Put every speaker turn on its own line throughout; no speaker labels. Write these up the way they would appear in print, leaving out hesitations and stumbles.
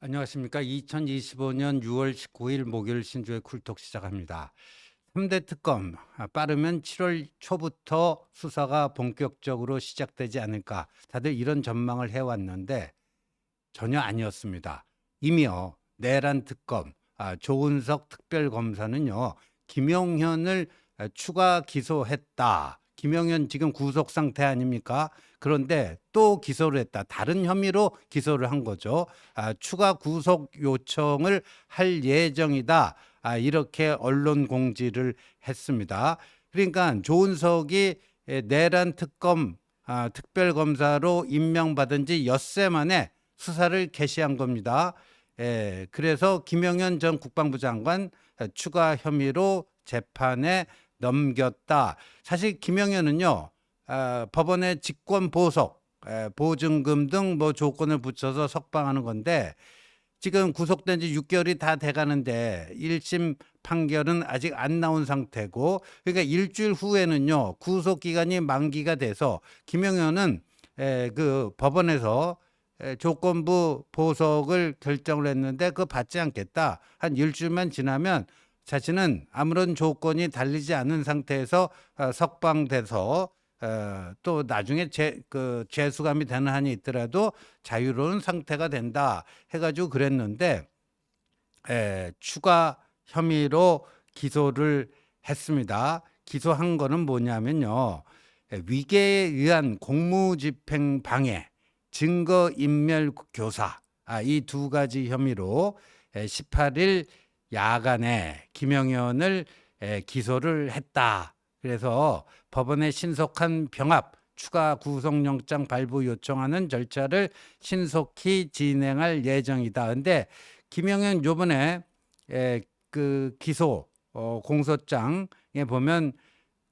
안녕하십니까. 2025년 6월 19일 목요일 신주의 쿨톡 시작합니다. 3대 특검, 빠르면 7월 초부터 수사가 본격적으로 시작되지 않을까. 다들 이런 전망을 해왔는데 전혀 아니었습니다. 이미요, 내란 특검, 조은석 특별검사는요, 김용현을 추가 기소했다. 김용현 지금 구속 상태 아닙니까? 그런데 또 기소를 했다. 다른 혐의로 기소를 한 거죠. 추가 구속 요청을 할 예정이다. 이렇게 언론 공지를 했습니다. 그러니까 조은석이 내란 특검 특별검사로 임명받은 지 엿새 만에 수사를 개시한 겁니다. 그래서 김영현 전 국방부 장관 추가 혐의로 재판에 넘겼다. 사실 김영현은요, 법원의 직권 보석, 보증금 등 뭐 조건을 붙여서 석방하는 건데 지금 구속된 지 6개월이 다 돼가는데 1심 판결은 아직 안 나온 상태고, 그러니까 일주일 후에는요 구속 기간이 만기가 돼서 김영현은 그 법원에서 조건부 보석을 결정을 했는데 그거 받지 않겠다. 한 일주일만 지나면 자신은 아무런 조건이 달리지 않은 상태에서 석방돼서 또 나중에 재수감이 되는 한이 있더라도 자유로운 상태가 된다 해가지고 그랬는데 추가 혐의로 기소를 했습니다. 기소한 거는 뭐냐면요. 위계에 의한 공무집행 방해, 증거인멸 교사, 이 두 가지 혐의로 18일 야간에 김영현을 기소를 했다. 그래서 법원의 신속한 병합, 추가 구속영장 발부 요청하는 절차를 신속히 진행할 예정이다. 근데 김영현 요번에 그 기소 공소장에 보면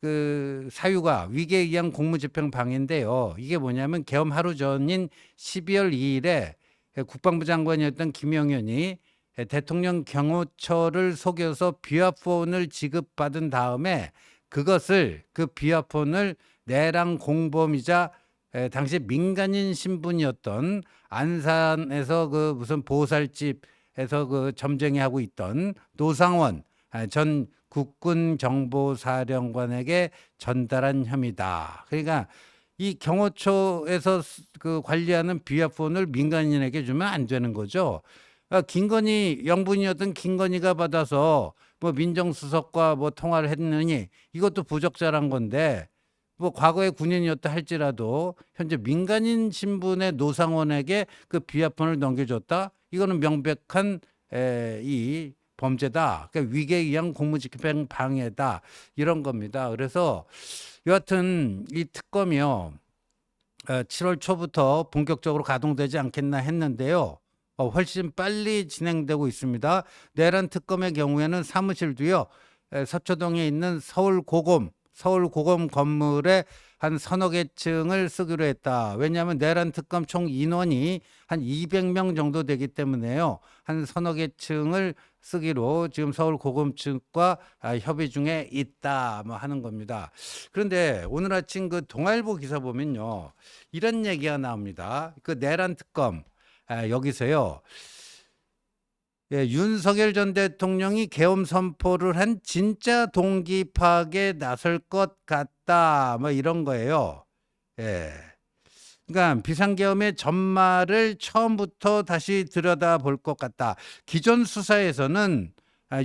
그 사유가 위계에 의한 공무집행 방해인데요. 이게 뭐냐면 계엄 하루 전인 12월 2일에 국방부 장관이었던 김영현이 대통령 경호처를 속여서 비화폰을 지급받은 다음에 그 비화폰을 내랑 공범이자 당시 민간인 신분이었던 안산에서 그 무슨 보살집에서 그 점쟁이 하고 있던 노상원 전 국군정보사령관에게 전달한 혐의다. 그러니까 이 경호처에서 그 관리하는 비화폰을 민간인에게 주면 안 되는 거죠. 김건희 영분이었던 김건희가 받아서 뭐 민정수석과 뭐 통화를 했느니 이것도 부적절한 건데, 뭐 과거에 군인이었다 할지라도 현재 민간인 신분의 노상원에게 그 비화폰을 넘겨줬다. 이거는 명백한 이 범죄다. 그러니까 위계에 의한 공무집행 방해다. 이런 겁니다. 그래서 여하튼 이 특검이요, 7월 초부터 본격적으로 가동되지 않겠나 했는데요. 훨씬 빨리 진행되고 있습니다. 내란 특검의 경우에는 사무실도요, 서초동에 있는 서울고검 건물에 한 서너 개 층을 쓰기로 했다. 왜냐하면 내란 특검 총 인원이 한 200명 정도 되기 때문에요. 한 서너 개 층을 쓰기로 지금 서울고검 측과 협의 중에 있다 뭐 하는 겁니다. 그런데 오늘 아침 그 동아일보 기사 보면요, 이런 얘기가 나옵니다. 그 내란 특검 여기서요. 윤석열 전 대통령이 계엄 선포를 한 진짜 동기 파악에 나설 것 같다. 뭐 이런 거예요. 예. 그러니까 비상계엄의 전말을 처음부터 다시 들여다볼 것 같다. 기존 수사에서는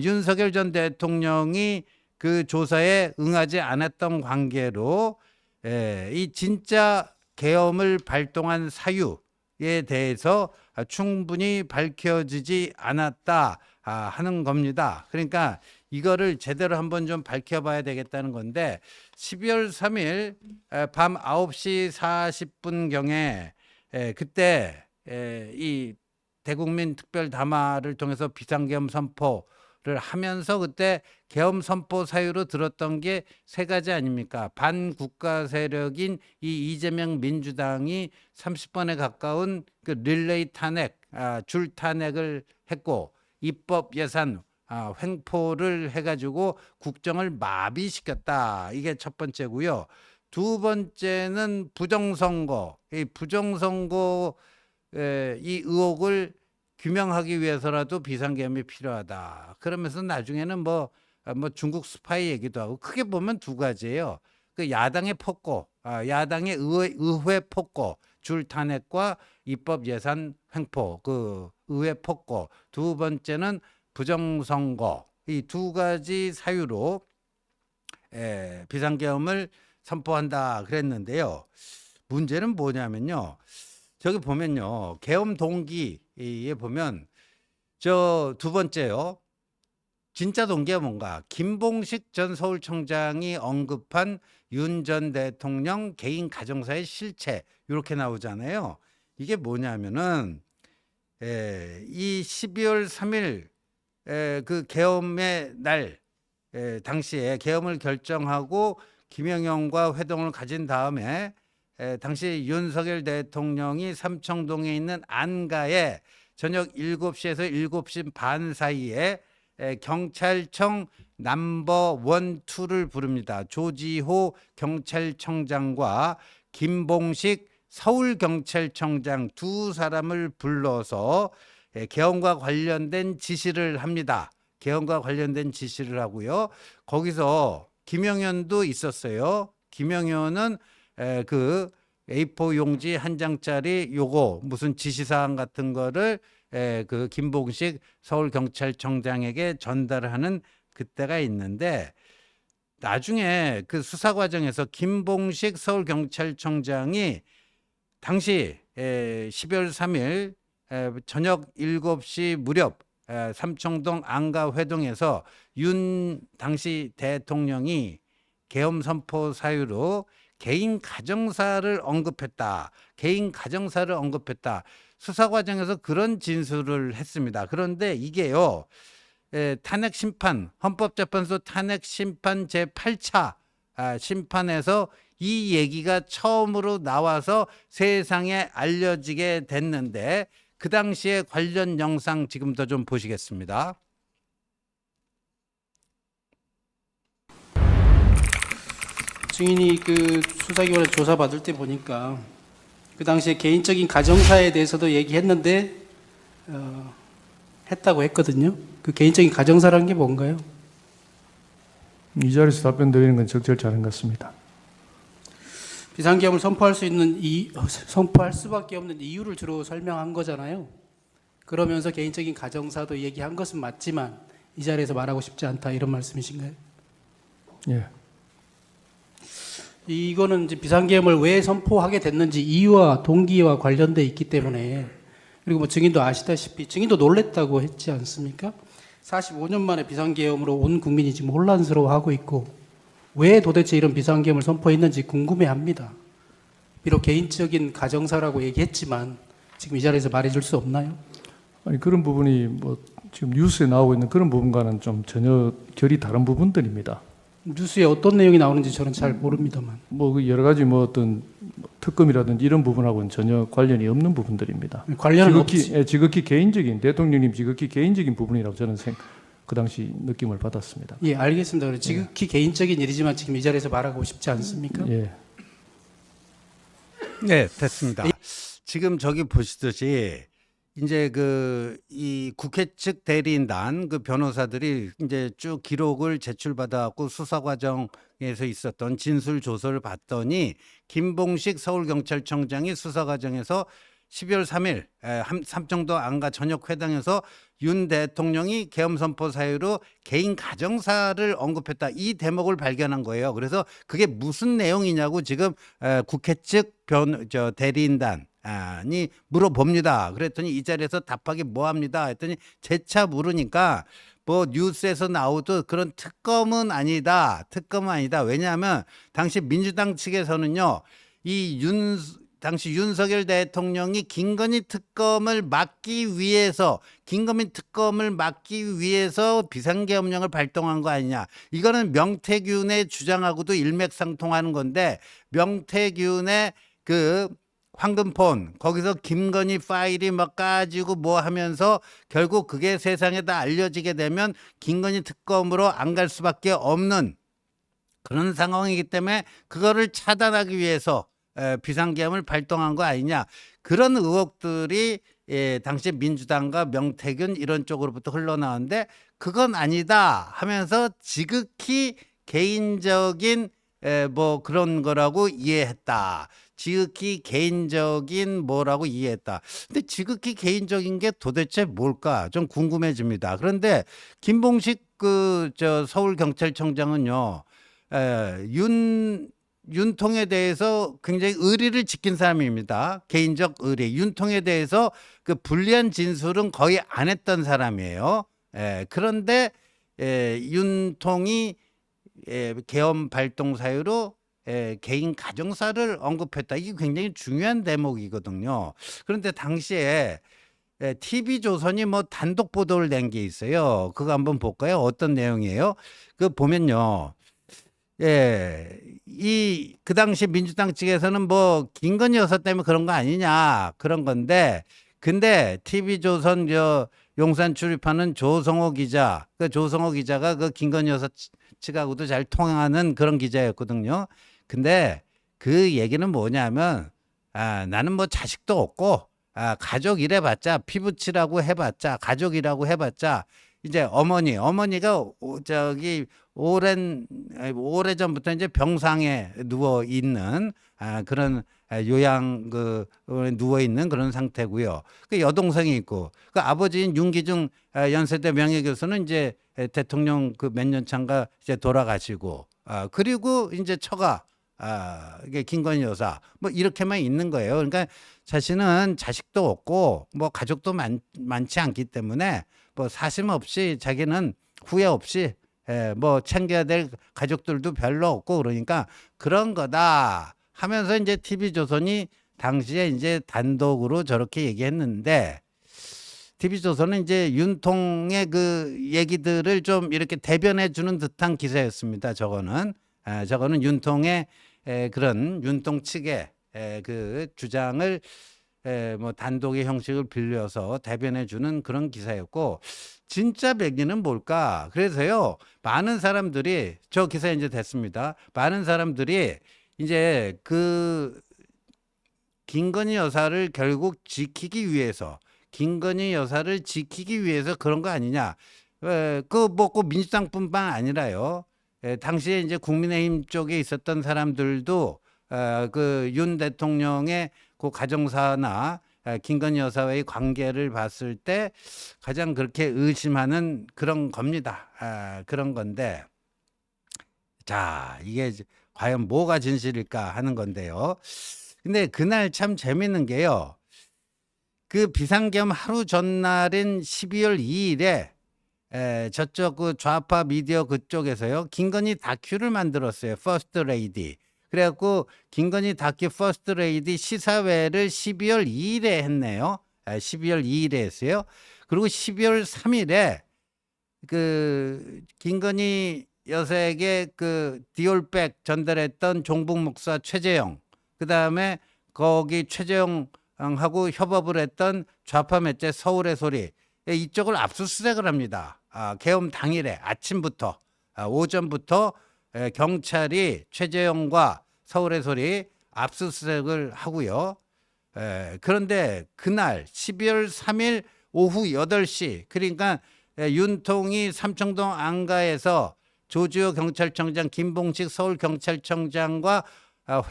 윤석열 전 대통령이 그 조사에 응하지 않았던 관계로 이 진짜 계엄을 발동한 사유에 대해서 충분히 밝혀지지 않았다 하는 겁니다. 그러니까 이거를 제대로 한번 좀 밝혀봐야 되겠다는 건데 12월 3일 밤 9시 40분경에 그때 이 대국민 특별 담화를 통해서 비상계엄 선포를 하면서 그때 계엄 선포 사유로 들었던 게 세 가지 아닙니까? 반국가 세력인 이 이재명 민주당이 30번에 가까운 그 릴레이 탄핵, 줄 탄핵을 했고, 입법 예산 횡포를 해가지고 국정을 마비시켰다. 이게 첫 번째고요. 두 번째는 부정선거. 이 부정선거 이 의혹을 규명하기 위해서라도 비상계엄이 필요하다. 그러면서 나중에는 뭐 중국 스파이 얘기도 하고 크게 보면 두 가지예요. 그 야당의 폭고, 야당의 의회 폭고, 줄 탄핵과 입법 예산 횡포, 그 의회 폭고. 두 번째는 부정선거. 이 두 가지 사유로 비상계엄을 선포한다 그랬는데요. 문제는 뭐냐면요. 저기 보면요. 계엄 동기에 보면 저 두 번째요. 진짜 동기가 뭔가? 김봉식 전 서울청장이 언급한 윤 전 대통령 개인 가정사의 실체 이렇게 나오잖아요. 이게 뭐냐면은 이 12월 3일 그 계엄의 날 당시에 계엄을 결정하고 김영현과 회동을 가진 다음에 당시 윤석열 대통령이 삼청동에 있는 안가에 저녁 7시에서 7시 반 사이에 경찰청 넘버 1, 2를 부릅니다. 조지호 경찰청장과 김봉식 서울경찰청장 두 사람을 불러서 계엄과 관련된 지시를 합니다. 계엄과 관련된 지시를 하고요. 거기서 김영현도 있었어요. 김영현은 그 A4 용지 한 장짜리 요거 무슨 지시사항 같은 거를 그 김봉식 서울경찰청장에게 전달하는 그때가 있는데 나중에 그 수사 과정에서 김봉식 서울경찰청장이 당시 12월 3일 저녁 7시 무렵 삼청동 안가 회동에서 윤 당시 대통령이 계엄 선포 사유로 개인 가정사를 언급했다. 개인 가정사를 언급했다. 수사 과정에서 그런 진술을 했습니다. 그런데 이게요. 탄핵 심판, 헌법재판소 탄핵 심판 제8차 심판에서 이 얘기가 처음으로 나와서 세상에 알려지게 됐는데 그 당시에 관련 영상 지금부터 좀 보시겠습니다.
증인이 그 수사기관에 조사받을 때 보니까 그 당시에 개인적인 가정사에 대해서도 얘기했는데 했다고 했거든요. 그 개인적인 가정사라는 게 뭔가요?
이 자리에서 답변 드리는 건 적절치 않은 것 같습니다.
비상계엄을 선포할 수밖에 없는 이유를 주로 설명한 거잖아요. 그러면서 개인적인 가정사도 얘기한 것은 맞지만 이 자리에서 말하고 싶지 않다 이런 말씀이신가요?
예.
이거는 이제 비상계엄을 왜 선포하게 됐는지 이유와 동기와 관련돼 있기 때문에 그리고 뭐 증인도 아시다시피 증인도 놀랬다고 했지 않습니까? 45년 만에 비상계엄으로 온 국민이 지금 혼란스러워하고 있고 왜 도대체 이런 비상계엄을 선포했는지 궁금해합니다. 비록 개인적인 가정사라고 얘기했지만 지금 이 자리에서 말해줄 수 없나요?
아니 그런 부분이 뭐 지금 뉴스에 나오고 있는 그런 부분과는 좀 전혀 결이 다른 부분들입니다.
뉴스에 어떤 내용이 나오는지 저는 잘 모릅니다만.
뭐 여러 가지 뭐 어떤 특검이라든지 이런 부분하고는 전혀 관련이 없는 부분들입니다.
관련은
지극히 개인적인 대통령님 지극히 개인적인 부분이라고 저는 그 당시 느낌을 받았습니다.
예, 알겠습니다. 그래 지극히 개인적인 일이지만 지금 이 자리에서 말하고 싶지 않습니까?
예.
네, 됐습니다. 지금 저기 보시듯이 이제 이 국회 측 대리인단 그 변호사들이 이제 쭉 기록을 제출받아갖고 수사 과정에서 있었던 진술 조서를 봤더니 김봉식 서울경찰청장이 수사 과정에서 12월 3일 삼청동 안가 저녁 회당에서 윤 대통령이 계엄 선포 사유로 개인 가정사를 언급했다. 이 대목을 발견한 거예요. 그래서 그게 무슨 내용이냐고 지금 국회 측 대리인단 이 물어봅니다. 그랬더니 이 자리에서 답하기 뭐합니다. 했더니 재차 물으니까 뭐 뉴스에서 나오듯 그런 특검은 아니다. 특검은 아니다. 왜냐하면 당시 민주당 측에서는요. 당시 윤석열 대통령이 김건희 특검을 막기 위해서 비상계엄령을 발동한 거 아니냐. 이거는 명태균의 주장하고도 일맥상통하는 건데 명태균의 황금폰 거기서 김건희 파일이 막 까지고 뭐 하면서 결국 그게 세상에 다 알려지게 되면 김건희 특검으로 안 갈 수밖에 없는 그런 상황이기 때문에 그거를 차단하기 위해서 비상계엄을 발동한 거 아니냐. 그런 의혹들이 당시 민주당과 명태균 이런 쪽으로부터 흘러나왔는데 그건 아니다 하면서 지극히 개인적인 뭐 그런 거라고 이해했다. 지극히 개인적인 뭐라고 이해했다. 근데 지극히 개인적인 게 도대체 뭘까? 좀 궁금해집니다. 그런데 김봉식 그 저 서울경찰청장은요. 윤통에 대해서 굉장히 의리를 지킨 사람입니다. 개인적 의리. 윤통에 대해서 그 불리한 진술은 거의 안 했던 사람이에요. 그런데 윤통이 계엄 발동 사유로 개인 가정사를 언급했다. 이게 굉장히 중요한 대목이거든요. 그런데 당시에 TV조선이 뭐 단독 보도를 낸 게 있어요. 그거 한번 볼까요? 어떤 내용이에요? 그 보면요. 그 당시 민주당 측에서는 뭐 김건희 여사 때문에 그런 거 아니냐 그런 건데, 근데 TV조선 저 용산 출입하는 조성호 기자, 그 조성호 기자가 그 김건희 여사 측하고도 잘 통하는 그런 기자였거든요. 근데 그 얘기는 뭐냐면, 나는 뭐 자식도 없고, 가족 이래봤자 피부치라고 해봤자 가족이라고 해봤자 이제 어머니가 저기 오래전부터 이제 병상에 누워 있는 그런 요양 누워 있는 그런 상태고요. 그 여동생이 있고 그 아버지인 윤기중 연세대 명예교수는 이제 대통령 그 몇 년 차인가 이제 돌아가시고 그리고 이제 처가 이게 김건희 여사 뭐 이렇게만 있는 거예요. 그러니까 자신은 자식도 없고 뭐 가족도 많지 않기 때문에 뭐 사심 없이 자기는 후회 없이 뭐 챙겨야 될 가족들도 별로 없고 그러니까 그런 거다 하면서 이제 TV조선이 당시에 이제 단독으로 저렇게 얘기했는데 TV조선은 이제 윤통의 그 얘기들을 좀 이렇게 대변해 주는 듯한 기사였습니다. 저거는 윤통의 그런 윤통 측의 그 주장을 뭐 단독의 형식을 빌려서 대변해 주는 그런 기사였고 진짜 맥리는 뭘까? 그래서요 많은 사람들이 저 기사 이제 됐습니다. 많은 사람들이 이제 그 김건희 여사를 결국 지키기 위해서 그런 거 아니냐? 그 뭐 꼭 민주당뿐만 아니라요. 당시에 이제 국민의힘 쪽에 있었던 사람들도 그 윤 대통령의 그 가정사나 김건희 여사와의 관계를 봤을 때 가장 그렇게 의심하는 그런 겁니다. 그런 건데 자 이게 과연 뭐가 진실일까 하는 건데요. 근데 그날 참 재밌는 게요. 그 비상계엄 하루 전날인 12월 2일에 저쪽 그 좌파 미디어 그쪽에서요 김건희 다큐를 만들었어요. 퍼스트 레이디. 그래갖고 김건희 다큐 퍼스트 레이디 시사회를 12월 2일에 했네요. 12월 2일에 했어요. 그리고 12월 3일에 그 김건희 여사에게 그 디올백 전달했던 종북 목사 최재형, 그 다음에 거기 최재형하고 협업을 했던 좌파 매체 서울의 소리 이쪽을 압수수색을 합니다. 계엄 당일에 아침부터 오전부터 경찰이 최재형과 서울의 소리 압수수색을 하고요. 그런데 그날 12월 3일 오후 8시 그러니까 윤통이 삼청동 안가에서 조지호 경찰청장 김봉식 서울경찰청장과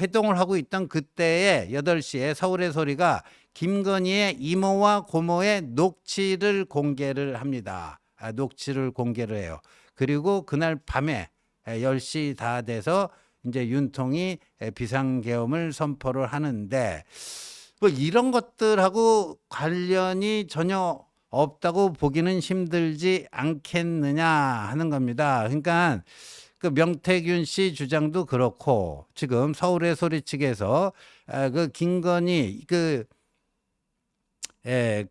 회동을 하고 있던 그때의 8시에 서울의 소리가 김건희의 이모와 고모의 녹취를 공개를 합니다. 녹취를 공개를 해요. 그리고 그날 밤에 10시 다 돼서 이제 윤통이 비상계엄을 선포를 하는데 뭐 이런 것들하고 관련이 전혀 없다고 보기는 힘들지 않겠느냐 하는 겁니다. 그러니까 그 명태균 씨 주장도 그렇고 지금 서울의 소리 측에서 그 김건희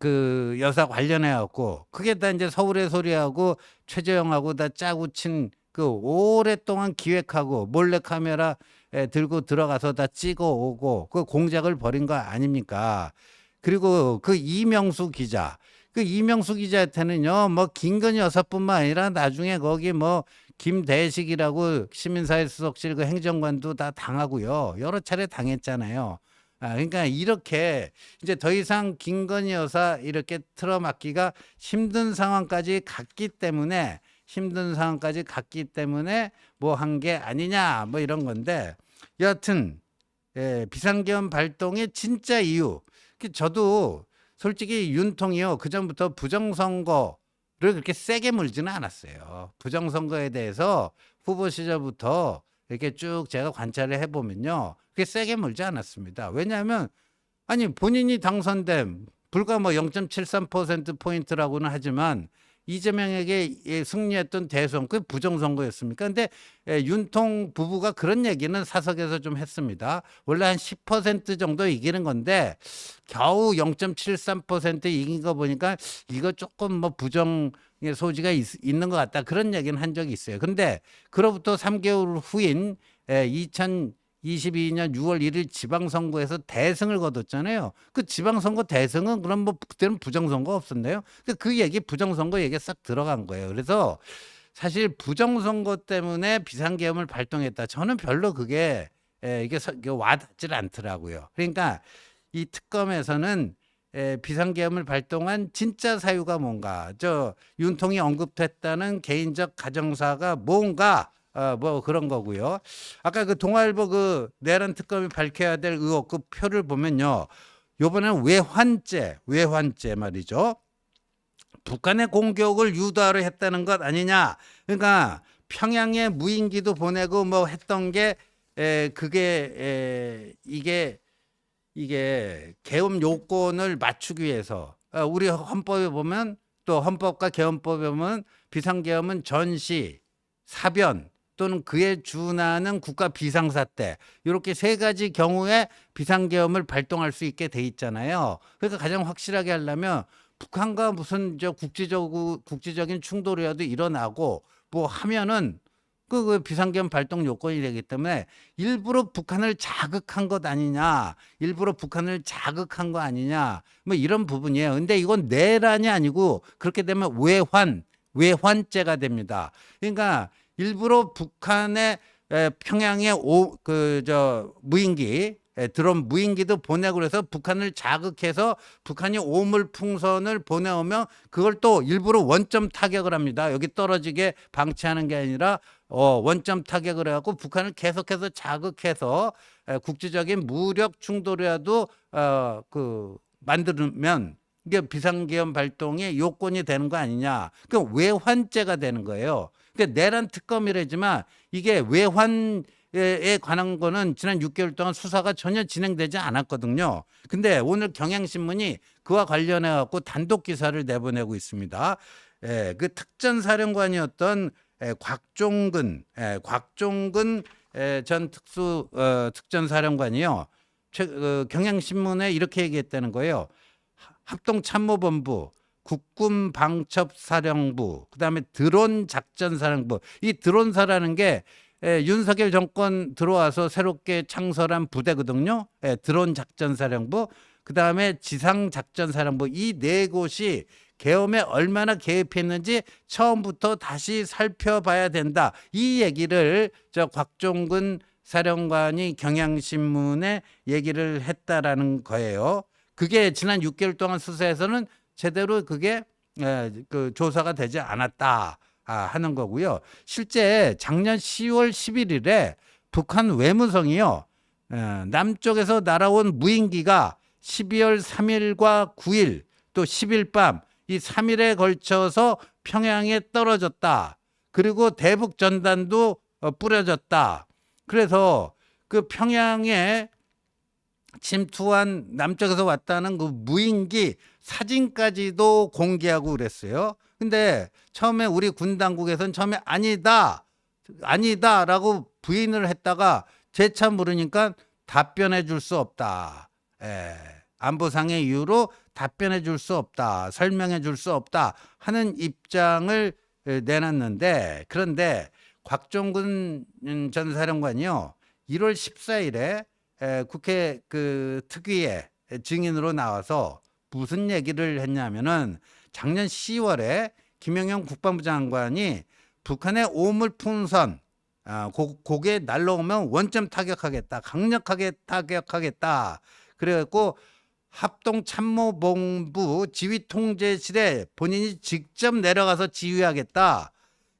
그 여사 관련해 갖고 그게 다 이제 서울의 소리하고 최재형하고 다 짜고 친 그 오랫동안 기획하고 몰래 카메라 들고 들어가서 다 찍어 오고 그 공작을 벌인 거 아닙니까? 그리고 그 이명수 기자한테는요, 뭐 김건희 여사뿐만 아니라 나중에 거기 뭐 김대식이라고 시민사회 수석실 그 행정관도 다 당하고요, 여러 차례 당했잖아요. 그러니까 이렇게 이제 더 이상 김건희 여사 이렇게 틀어막기가 힘든 상황까지 갔기 때문에 뭐 한 게 아니냐 뭐 이런 건데, 여하튼 비상계엄 발동의 진짜 이유, 저도 솔직히 윤통이요, 그전부터 부정선거를 그렇게 세게 물지는 않았어요. 부정선거에 대해서 후보 시절부터 이렇게 쭉 제가 관찰을 해보면요, 그렇게 세게 물지 않았습니다. 왜냐하면 아니 본인이 당선된 불과 뭐 0.73%포인트라고는 하지만 이재명에게 승리했던 대선, 그 부정선거였습니까? 근데 윤통 부부가 그런 얘기는 사석에서 좀 했습니다. 원래 한 10% 정도 이기는 건데 겨우 0.73% 이긴 거 보니까 이거 조금 뭐 부정의 소지가 있는 것 같다, 그런 얘기는 한 적이 있어요. 근데 그로부터 3개월 후인 2022년 6월 1일 지방선거에서 대승을 거뒀잖아요. 그 지방선거 대승은 그럼 뭐 그때는 부정선거 없었나요? 그 얘기, 부정선거 얘기 싹 들어간 거예요. 그래서 사실 부정선거 때문에 비상계엄을 발동했다, 저는 별로 그게 이게 와닿질 않더라고요. 그러니까 이 특검에서는 비상계엄을 발동한 진짜 사유가 뭔가, 저 윤통이 언급했다는 개인적 가정사가 뭔가, 뭐 그런 거고요. 아까 그 동아일보 그 내란 특검이 밝혀야 될 의혹 그 표를 보면요, 요번에는 외환죄 말이죠. 북한의 공격을 유도하려 했다는 것 아니냐. 그러니까 평양에 무인기도 보내고 뭐 했던 게 그게 이게 계엄 요건을 맞추기 위해서, 우리 헌법에 보면, 또 헌법과 계엄법에 보면 비상계엄은 전시, 사변 또는 그에 준하는 국가 비상사태, 이렇게 세 가지 경우에 비상계엄을 발동할 수 있게 돼 있잖아요. 그러니까 가장 확실하게 하려면 북한과 무슨 저 국지적인 충돌이라도 일어나고 뭐 하면은 그 비상계엄 발동 요건이 되기 때문에 일부러 북한을 자극한 것 아니냐, 뭐 이런 부분이에요. 근데 이건 내란이 아니고 그렇게 되면 외환죄가 됩니다. 그러니까 일부러 북한의 평양에 무인기, 드론 무인기도 보내고 그래서 북한을 자극해서 북한이 오물풍선을 보내오면 그걸 또 일부러 원점 타격을 합니다. 여기 떨어지게 방치하는 게 아니라 원점 타격을 해갖고 북한을 계속해서 자극해서 국제적인 무력 충돌이라도 만들면 이게 비상계엄 발동의 요건이 되는 거 아니냐. 그 외환죄가 되는 거예요. 그러니까 내란 특검이라지만 이게 외환에 관한 거는 지난 6개월 동안 수사가 전혀 진행되지 않았거든요. 근데 오늘 경향신문이 그와 관련해 갖고 단독 기사를 내보내고 있습니다. 그 특전사령관이었던 곽종근 전 특전사령관이요, 경향신문에 이렇게 얘기했다는 거예요. 합동참모본부, 국군방첩사령부, 그다음에 드론작전사령부. 이 드론사라는 게 윤석열 정권 들어와서 새롭게 창설한 부대거든요. 드론작전사령부, 그다음에 지상작전사령부. 이 네 곳이 계엄에 얼마나 개입했는지 처음부터 다시 살펴봐야 된다, 이 얘기를 저 곽종근 사령관이 경향신문에 얘기를 했다라는 거예요. 그게 지난 6개월 동안 수사에서는 제대로 그게 그 조사가 되지 않았다 하는 거고요. 실제 작년 10월 11일에 북한 외무성이요, 남쪽에서 날아온 무인기가 12월 3일과 9일 또 10일 밤, 이 3일에 걸쳐서 평양에 떨어졌다. 그리고 대북 전단도 뿌려졌다. 그래서 그 평양에 침투한 남쪽에서 왔다는 그 무인기 사진까지도 공개하고 그랬어요. 근데 처음에 우리 군 당국에서는 처음에 아니다라고 부인을 했다가 재차 물으니까 답변해 줄 수 없다. 안보상의 이유로 답변해 줄 수 없다, 설명해 줄 수 없다 하는 입장을 내놨는데, 그런데 곽종근 전 사령관이요. 1월 14일에 국회 그 특위에 증인으로 나와서 무슨 얘기를 했냐면은 작년 10월에 김영현 국방부 장관이 북한의 오물풍선 고개 날라오면 원점 타격하겠다. 강력하게 타격하겠다. 그래갖고 합동참모본부 지휘통제실에 본인이 직접 내려가서 지휘하겠다.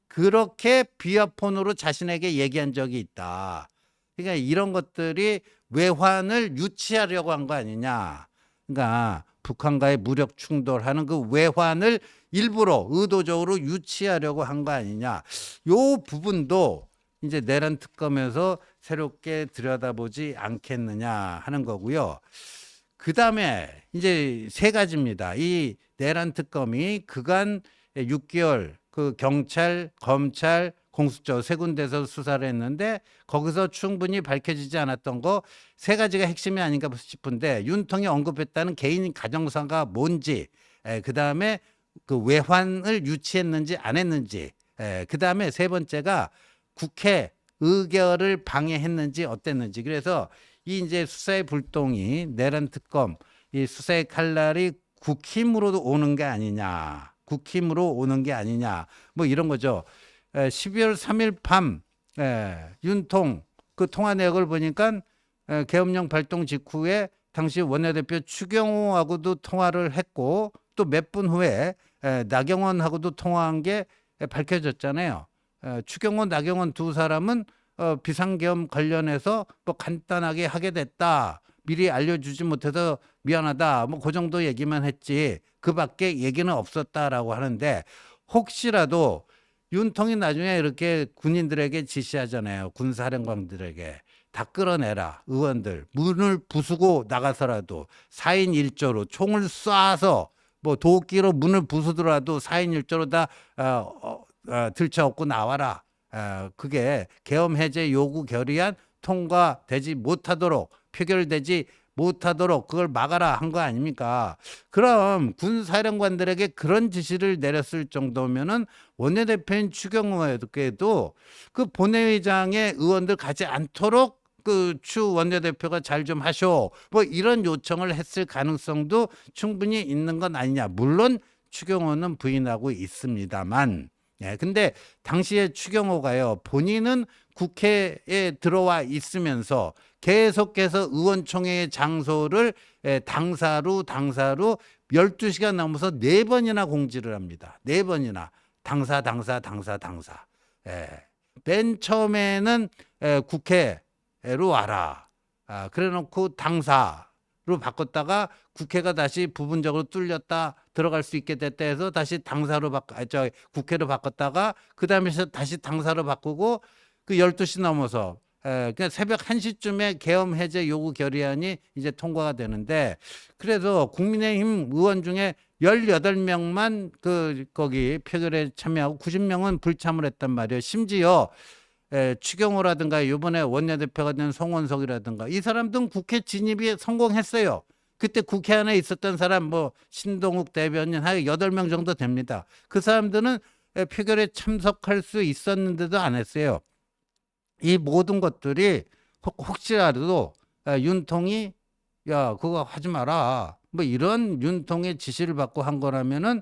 그렇게 비아폰으로 자신에게 얘기한 적이 있다. 그러니까 이런 것들이 외환을 유치하려고 한 거 아니냐. 그러니까 북한과의 무력 충돌하는 그 외환을 일부러 의도적으로 유치하려고 한 거 아니냐. 요 부분도 이제 내란 특검에서 새롭게 들여다보지 않겠느냐 하는 거고요. 그 다음에 이제 세 가지입니다. 이 내란 특검이 그간 6개월 그 경찰, 검찰, 공수처 세 군데서 수사를 했는데 거기서 충분히 밝혀지지 않았던 거 세 가지가 핵심이 아닌가 싶은데 윤통이 언급했다는 개인 가정사가 뭔지, 그 다음에 그 외환을 유치했는지 안 했는지, 그 다음에 세 번째가 국회 의결을 방해했는지 어땠는지. 그래서 이 이제 수사의 불똥이 내란 특검 이 수사의 칼날이 국힘으로도 오는 게 아니냐, 국힘으로 오는 게 아니냐, 뭐 이런 거죠. 12월 3일 밤 윤통 그 통화 내역을 보니까 계엄령 발동 직후에 당시 원내대표 추경호하고도 통화를 했고 또 몇 분 후에 나경원하고도 통화한 게 밝혀졌잖아요. 추경호, 나경원 두 사람은 비상계엄 관련해서 뭐 간단하게 하게 됐다. 미리 알려주지 못해서 미안하다. 뭐 그 정도 얘기만 했지. 그 밖에 얘기는 없었다라고 하는데 혹시라도 윤통이 나중에 이렇게 군인들에게 지시하잖아요. 군사령관들에게 다 끌어내라. 의원들 문을 부수고 나가서라도 4인 1조로 총을 쏴서 뭐 도끼로 문을 부수더라도 4인 1조로 다 들쳐엎고 나와라. 그게 계엄 해제 요구 결의안 통과되지 못하도록 표결되지 못하도록 그걸 막아라 한 거 아닙니까? 그럼 군사령관들에게 그런 지시를 내렸을 정도면은 원내대표인 추경호에게도 그 본회의장에 의원들 가지 않도록 그 추 원내대표가 잘 좀 하쇼. 뭐 이런 요청을 했을 가능성도 충분히 있는 건 아니냐. 물론 추경호는 부인하고 있습니다만. 근데 당시에 추경호가요. 본인은 국회에 들어와 있으면서 계속해서 의원총회의 장소를 당사로 12시간 넘어서 4번이나 공지를 합니다. 4번이나. 당사. 맨 처음에는 국회로 와라. 그래 놓고 당사로 바꿨다가 국회가 다시 부분적으로 뚫렸다 들어갈 수 있게 됐다 해서 다시 국회로 바꿨다가 그 다음에 다시 당사로 바꾸고 그 12시 넘어서 그냥 새벽 1시쯤에 계엄 해제 요구 결의안이 이제 통과가 되는데 그래서 국민의힘 의원 중에 18명만 거기 표결에 참여하고 90명은 불참을 했단 말이에요. 심지어 추경호라든가 이번에 원내대표가 된 송원석이라든가 이 사람들은 국회 진입이 성공했어요. 그때 국회 안에 있었던 사람 뭐 신동욱 대변인 한 8명 정도 됩니다. 그 사람들은 표결에 참석할 수 있었는데도 안 했어요. 이 모든 것들이 혹시라도 윤통이 야 그거 하지 마라 뭐 이런 윤통의 지시를 받고 한 거라면은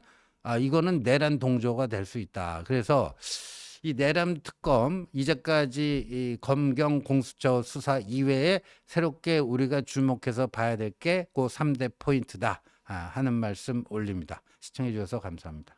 이거는 내란 동조가 될 수 있다. 그래서 이 내란 특검 이제까지 이 검경 공수처 수사 이외에 새롭게 우리가 주목해서 봐야 될 게 그 3대 포인트다 하는 말씀 올립니다. 시청해 주셔서 감사합니다.